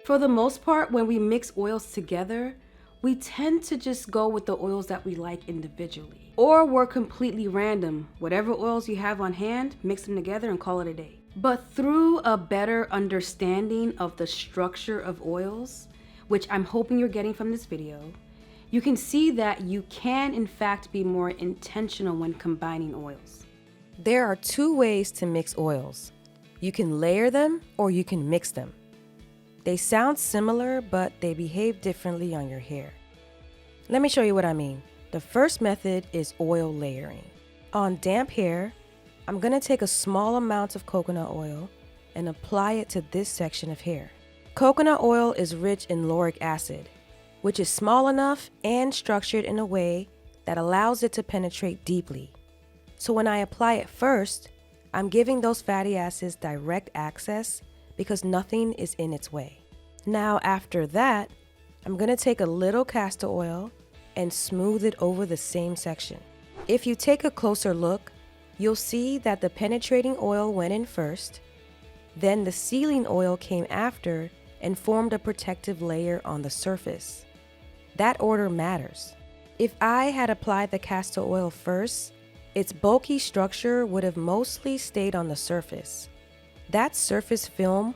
For the most part, when we mix oils together, we tend to just go with the oils that we like individually. Or we're completely random. Whatever oils you have on hand, mix them together and call it a day. But through a better understanding of the structure of oils, which I'm hoping you're getting from this video, you can see that you can in fact be more intentional when combining oils. There are two ways to mix oils. You can layer them or you can mix them. They sound similar, but they behave differently on your hair. Let me show you what I mean. The first method is oil layering. On damp hair, I'm going to take a small amount of coconut oil and apply it to this section of hair. Coconut oil is rich in lauric acid, which is small enough and structured in a way that allows it to penetrate deeply. So when I apply it first, I'm giving those fatty acids direct access because nothing is in its way. Now after that, I'm going to take a little castor oil and smooth it over the same section. If you take a closer look, you'll see that the penetrating oil went in first, then the sealing oil came after and formed a protective layer on the surface. That order matters. If I had applied the castor oil first, its bulky structure would have mostly stayed on the surface. That surface film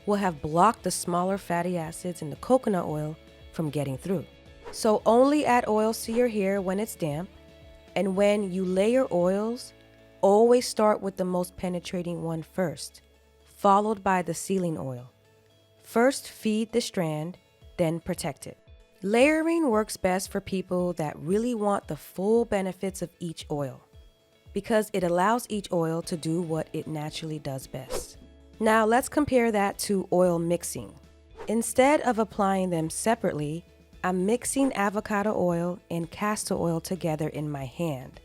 will have blocked the smaller fatty acids in the coconut oil from getting through. So only add oils to your hair when it's damp, and when you layer oils, always start with the most penetrating one first, followed by the sealing oil. First feed the strand, then protect it. Layering works best for people that really want the full benefits of each oil, because it allows each oil to do what it naturally does best. Now let's compare that to oil mixing. Instead of applying them separately, I'm mixing avocado oil and castor oil together in my hand.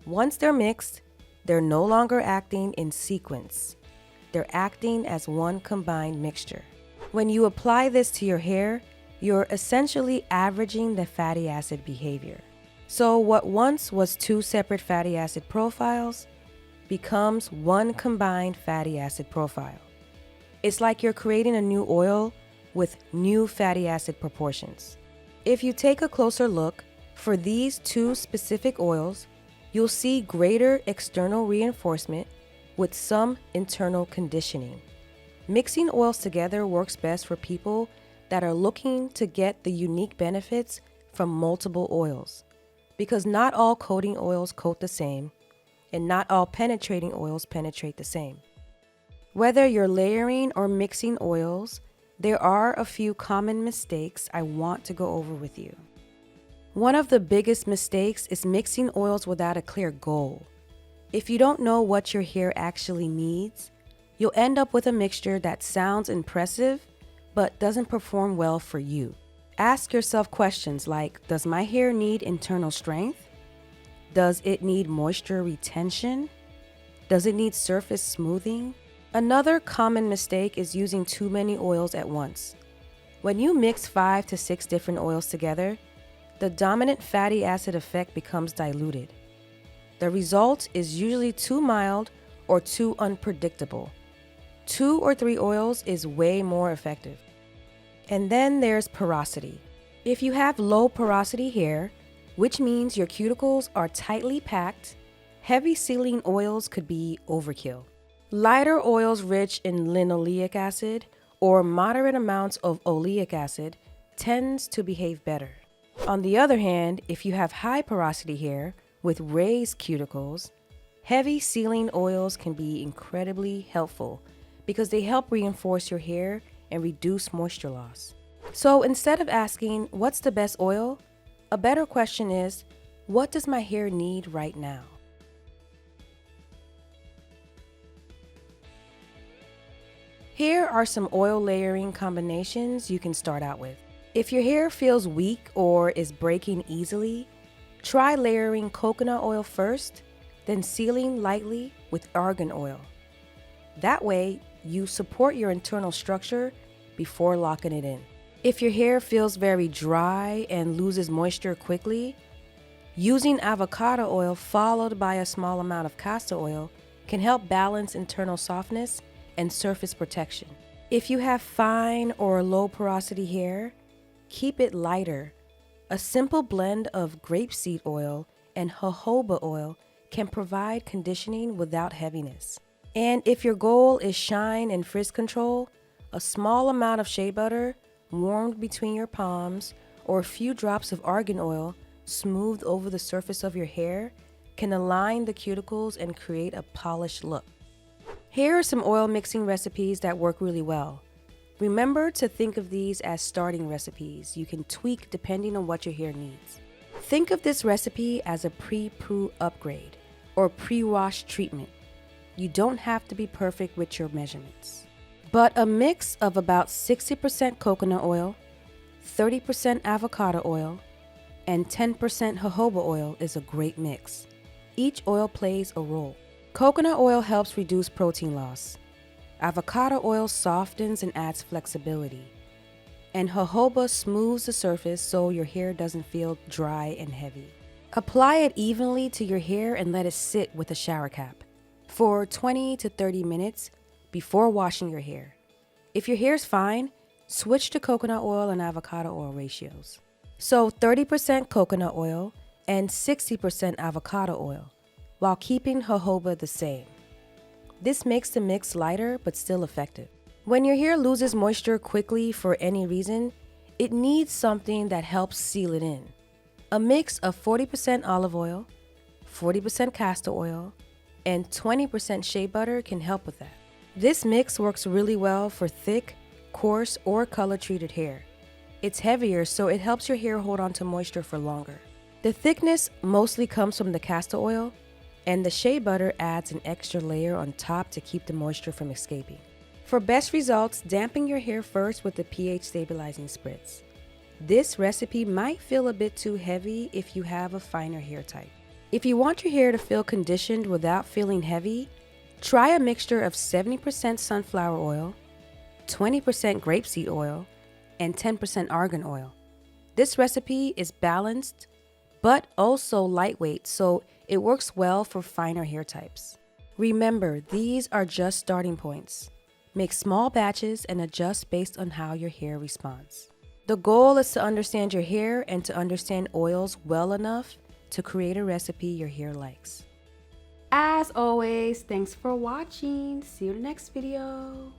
Once they're mixed, they're no longer acting in sequence. They're acting as one combined mixture. When you apply this to your hair, you're essentially averaging the fatty acid behavior. So what once was two separate fatty acid profiles becomes one combined fatty acid profile. It's like you're creating a new oil with new fatty acid proportions. If you take a closer look, for these two specific oils, you'll see greater external reinforcement with some internal conditioning. Mixing oils together works best for people that are looking to get the unique benefits from multiple oils, because not all coating oils coat the same, and not all penetrating oils penetrate the same. Whether you're layering or mixing oils, there are a few common mistakes I want to go over with you. One of the biggest mistakes is mixing oils without a clear goal. If you don't know what your hair actually needs, you'll end up with a mixture that sounds impressive but doesn't perform well for you. Ask yourself questions like, does my hair need internal strength? Does it need moisture retention? Does it need surface smoothing? Another common mistake is using too many oils at once. When you mix 5 to 6 different oils together, the dominant fatty acid effect becomes diluted. The result is usually too mild or too unpredictable. 2 or 3 oils is way more effective. And then there's porosity. If you have low porosity hair, which means your cuticles are tightly packed, heavy sealing oils could be overkill. Lighter oils rich in linoleic acid or moderate amounts of oleic acid tends to behave better. On the other hand, if you have high porosity hair with raised cuticles, heavy sealing oils can be incredibly helpful because they help reinforce your hair and reduce moisture loss. So instead of asking, what's the best oil? A better question is, what does my hair need right now? Here are some oil layering combinations you can start out with. If your hair feels weak or is breaking easily, try layering coconut oil first, then sealing lightly with argan oil. That way, you support your internal structure before locking it in. If your hair feels very dry and loses moisture quickly, using avocado oil followed by a small amount of castor oil can help balance internal softness and surface protection. If you have fine or low porosity hair, keep it lighter. A simple blend of grapeseed oil and jojoba oil can provide conditioning without heaviness. And if your goal is shine and frizz control, a small amount of shea butter warmed between your palms or a few drops of argan oil smoothed over the surface of your hair can align the cuticles and create a polished look. Here are some oil mixing recipes that work really well. Remember to think of these as starting recipes you can tweak depending on what your hair needs. Think of this recipe as a pre-poo upgrade or pre-wash treatment. You don't have to be perfect with your measurements. But a mix of about 60% coconut oil, 30% avocado oil, and 10% jojoba oil is a great mix. Each oil plays a role. Coconut oil helps reduce protein loss. Avocado oil softens and adds flexibility. And jojoba smooths the surface so your hair doesn't feel dry and heavy. Apply it evenly to your hair and let it sit with a shower cap for 20 to 30 minutes before washing your hair. If your hair's fine, switch to coconut oil and avocado oil ratios. So 30% coconut oil and 60% avocado oil, while keeping jojoba the same. This makes the mix lighter but still effective. When your hair loses moisture quickly for any reason, it needs something that helps seal it in. A mix of 40% olive oil, 40% castor oil, and 20% shea butter can help with that. This mix works really well for thick, coarse, or color-treated hair. It's heavier, so it helps your hair hold on to moisture for longer. The thickness mostly comes from the castor oil, and the shea butter adds an extra layer on top to keep the moisture from escaping. For best results, dampen your hair first with the pH stabilizing spritz. This recipe might feel a bit too heavy if you have a finer hair type. If you want your hair to feel conditioned without feeling heavy, try a mixture of 70% sunflower oil, 20% grapeseed oil, and 10% argan oil. This recipe is balanced, but also lightweight, so it works well for finer hair types. Remember, these are just starting points. Make small batches and adjust based on how your hair responds. The goal is to understand your hair and to understand oils well enough to create a recipe your hair likes. As always, thanks for watching. See you in the next video.